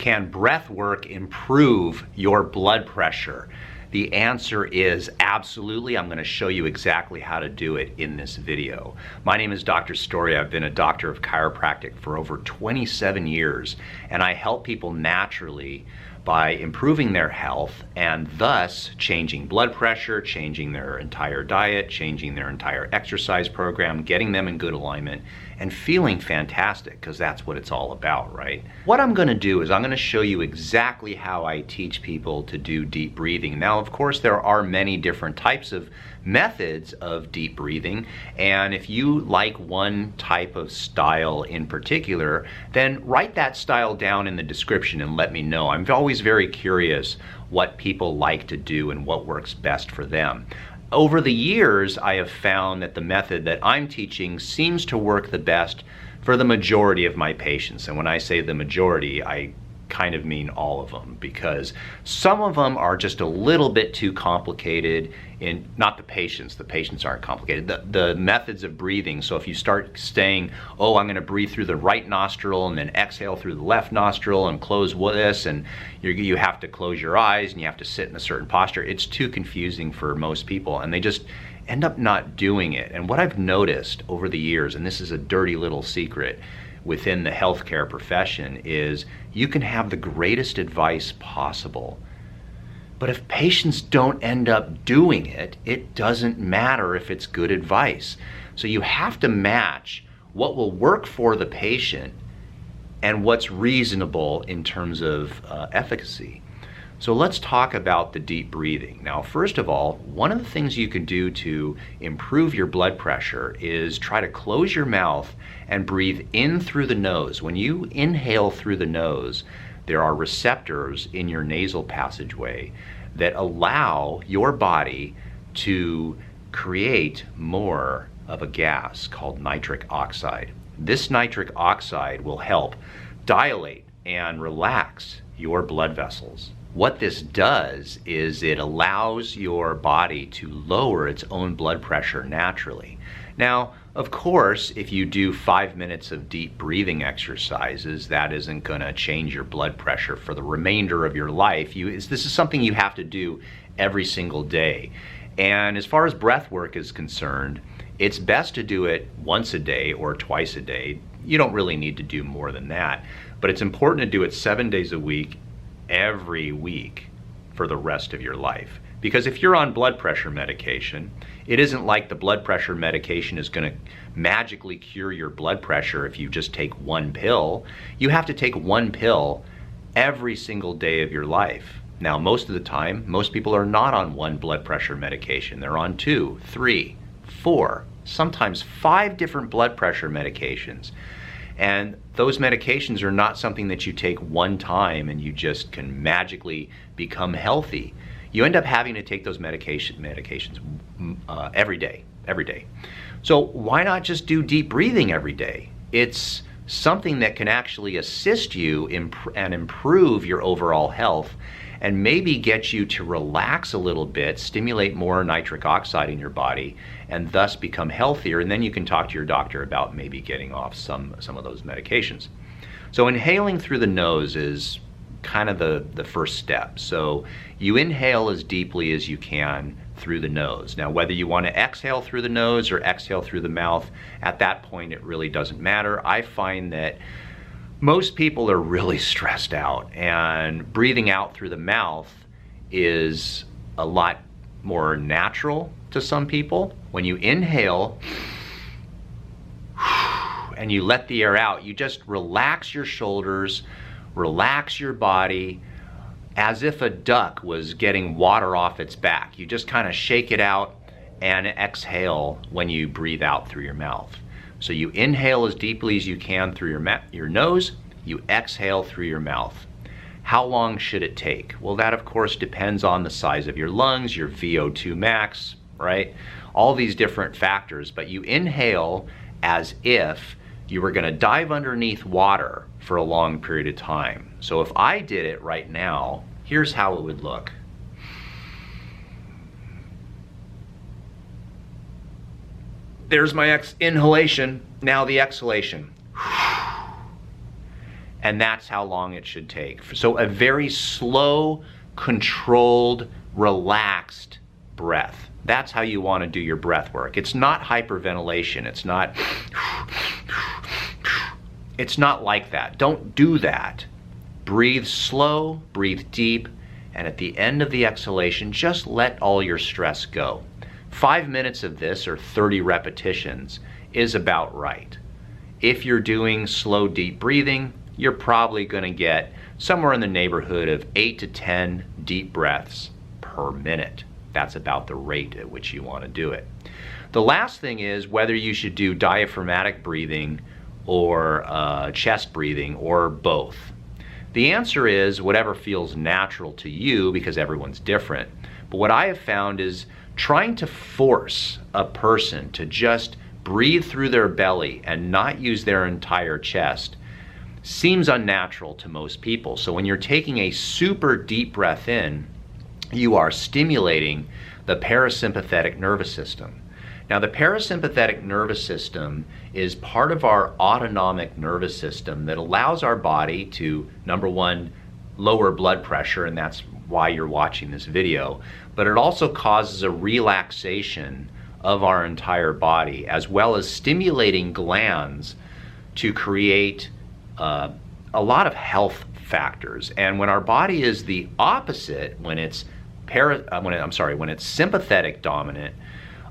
Can breath work improve your blood pressure? The answer is absolutely. I'm going to show you exactly how to do it in this video. My name is Dr. Story. I've been a doctor of chiropractic for over 27 years, and I help people naturally by improving their health and thus changing blood pressure, changing their entire diet, changing their entire exercise program, getting them in good alignment, and feeling fantastic, because that's what it's all about, right? What I'm going to do is I'm going to show you exactly how I teach people to do deep breathing. Now, of course, there are many different types of methods of deep breathing, and if you like one type of style in particular, then write that style down in the description and let me know. I'm always very curious what people like to do and what works best for them. Over the years, I have found that the method that I'm teaching seems to work the best for the majority of my patients. And when I say the majority, I kind of mean all of them, because some of them are just a little bit too complicated in, not the patients aren't complicated, the methods of breathing. So if you start saying, oh, I'm going to breathe through the right nostril and then exhale through the left nostril and close this, and you have to close your eyes and you have to sit in a certain posture, it's too confusing for most people and they just end up not doing it. And what I've noticed over the years, and this is a dirty little secret within the healthcare profession, is you can have the greatest advice possible, but if patients don't end up doing it, it doesn't matter if it's good advice. So you have to match what will work for the patient and what's reasonable in terms of efficacy. So let's talk about the deep breathing. Now, first of all, one of the things you can do to improve your blood pressure is try to close your mouth and breathe in through the nose. When you inhale through the nose, there are receptors in your nasal passageway that allow your body to create more of a gas called nitric oxide. This nitric oxide will help dilate and relax your blood vessels. What this does is it allows your body to lower its own blood pressure naturally. Now, of course, if you do 5 minutes of deep breathing exercises, that isn't going to change your blood pressure for the remainder of your life. This is something you have to do every single day. And as far as breath work is concerned, it's best to do it once a day or twice a day. You don't really need to do more than that, but it's important to do it 7 days a week, every week for the rest of your life. Because if you're on blood pressure medication, it isn't like the blood pressure medication is going to magically cure your blood pressure if you just take one pill. You have to take one pill every single day of your life. Now, most of the time, most people are not on one blood pressure medication. They're on 2, 3, 4, sometimes 5 different blood pressure medications. And those medications are not something that you take one time and you just can magically become healthy. You end up having to take those medications every day. So why not just do deep breathing every day? It's something that can actually assist you and improve your overall health and maybe get you to relax a little bit, stimulate more nitric oxide in your body, and thus become healthier. And then you can talk to your doctor about maybe getting off some of those medications. So inhaling through the nose is kind of the first step. So you inhale as deeply as you can through the nose. Now, whether you want to exhale through the nose or exhale through the mouth, at that point it really doesn't matter. I find that most people are really stressed out, and breathing out through the mouth is a lot more natural to some people. When you inhale and you let the air out, you just relax your shoulders, relax your body, as if a duck was getting water off its back. You just kind of shake it out and exhale when you breathe out through your mouth. So you inhale as deeply as you can through your nose, you exhale through your mouth. How long should it take? Well, that of course depends on the size of your lungs, your VO2 max, right? All these different factors, but you inhale as if you were going to dive underneath water for a long period of time. So if I did it right now, here's how it would look. There's my inhalation, now the exhalation. And that's how long it should take. So a very slow, controlled, relaxed breath. That's how you want to do your breath work. It's not hyperventilation. It's not like that. Don't do that. Breathe slow, breathe deep, and at the end of the exhalation, just let all your stress go. 5 minutes of this, or 30 repetitions, is about right. If you're doing slow, deep breathing, you're probably going to get somewhere in the neighborhood of 8 to 10 deep breaths per minute. That's about the rate at which you want to do it. The last thing is whether you should do diaphragmatic breathing or chest breathing or both. The answer is whatever feels natural to you, because everyone's different. But what I have found is trying to force a person to just breathe through their belly and not use their entire chest seems unnatural to most people. So when you're taking a super deep breath in, you are stimulating the parasympathetic nervous system. Now, the parasympathetic nervous system is part of our autonomic nervous system that allows our body to, number one, lower blood pressure, and that's why you're watching this video, but it also causes a relaxation of our entire body, as well as stimulating glands to create a lot of health factors. And when our body is the opposite, when it's sympathetic dominant,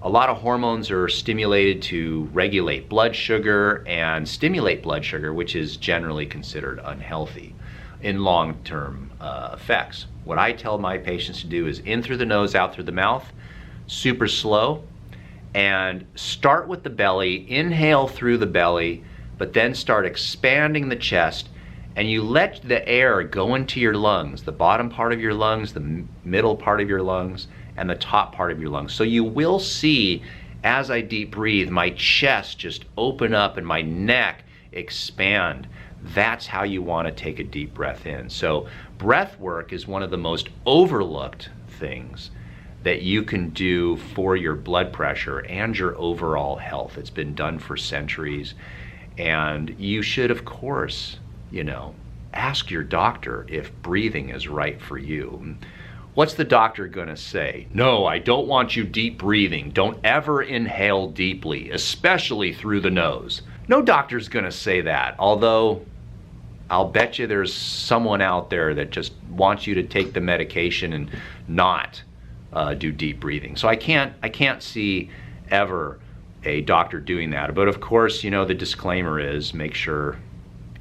a lot of hormones are stimulated to regulate blood sugar and stimulate blood sugar, which is generally considered unhealthy in long-term effects. What I tell my patients to do is in through the nose, out through the mouth, super slow, and start with the belly, inhale through the belly, but then start expanding the chest, and you let the air go into your lungs, the bottom part of your lungs, the middle part of your lungs, and the top part of your lungs. So you will see, as I deep breathe, my chest just open up and my neck expand. That's how you want to take a deep breath in. So breath work is one of the most overlooked things that you can do for your blood pressure and your overall health. It's been done for centuries, and you should, of course, ask your doctor if breathing is right for you. What's the doctor gonna say? No, I don't want you deep breathing. Don't ever inhale deeply, especially through the nose. No doctor's gonna say that, although I'll bet you there's someone out there that just wants you to take the medication and not do deep breathing. So I can't see ever a doctor doing that. But of course, the disclaimer is make sure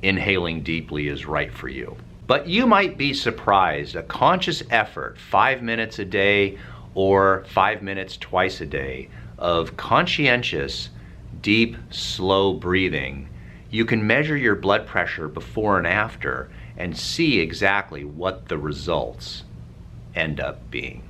inhaling deeply is right for you. But you might be surprised, a conscious effort, 5 minutes a day or 5 minutes twice a day of conscientious, deep, slow breathing, you can measure your blood pressure before and after and see exactly what the results end up being.